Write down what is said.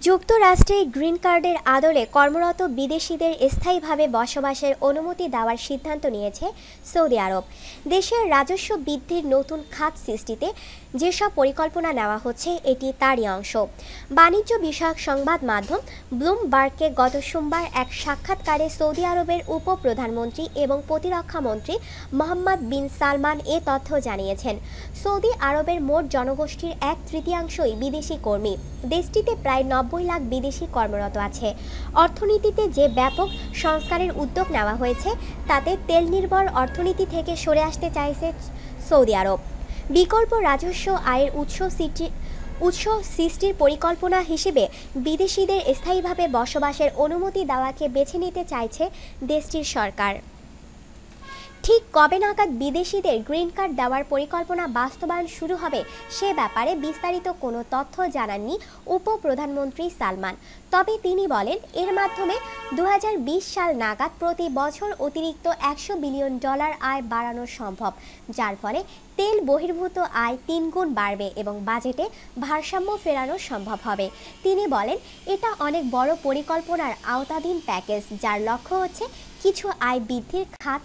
যুক্তরাষ্ট্রে গ্রিন কার্ডের আদলে কর্মরত বিদেশিদের স্থায়ীভাবে বসবাসের অনুমতি দেওয়ার সিদ্ধান্ত নিয়েছে সৌদি আরব। দেশের রাজস্ব বৃদ্ধির নতুন খাত সৃষ্টিতে যেসব পরিকল্পনা নেওয়া হচ্ছে এটি তারই অংশ। বাণিজ্য বিষয়ক সংবাদ মাধ্যম ব্লুমবার্গকে গত সোমবার এক সাক্ষাৎকারে সৌদি আরবের উপপ্রধানমন্ত্রী এবং প্রতিরক্ষা মন্ত্রী মোহাম্মদ বিন সালমান এ তথ্য জানিয়েছেন। সৌদি আরবের মোট জনগোষ্ঠীর 1/3 বিদেশি কর্মী। দেশটিতে প্রায় 90 লাখ বিদেশি কর্মরত আছে। অর্থনীতিতে যে ব্যাপক সংস্কারের উদ্যোগ নেওয়া হয়েছে তাতে তেল নির্ভর অর্থনীতি থেকে সরে আসতে চাইছে সৌদি আরব। বিকল্প রাজস্ব আয়ের উৎস সৃষ্টির পরিকল্পনা হিসেবে বিদেশিদের স্থায়ীভাবে বসবাসের অনুমতি দেওয়াকে বেছে নিতে চাইছে দেশটির সরকার। ঠিক কবে নাগাদ বিদেশিদের গ্রিন কার্ড দেওয়ার পরিকল্পনা বাস্তবায়ন শুরু হবে সে ব্যাপারে বিস্তারিত কোনো তথ্য জানাননি উপপ্রধানমন্ত্রী সালমান। তবে তিনি বলেন এর মাধ্যমে 2020 সাল নাগাদ প্রতি বছর অতিরিক্ত $100 বিলিয়ন আয় বাড়ানো সম্ভব, যার ফলে তেল বহির্ভূত আয় 3 গুণ বাড়বে এবং বাজেটে ভারসাম্য ফেরানো সম্ভব হবে। তিনি বলেন এটা অনেক বড় পরিকল্পনার আওতাধীন প্যাকেজ, যার লক্ষ্য হচ্ছে কিছু আয় বৃদ্ধির খাত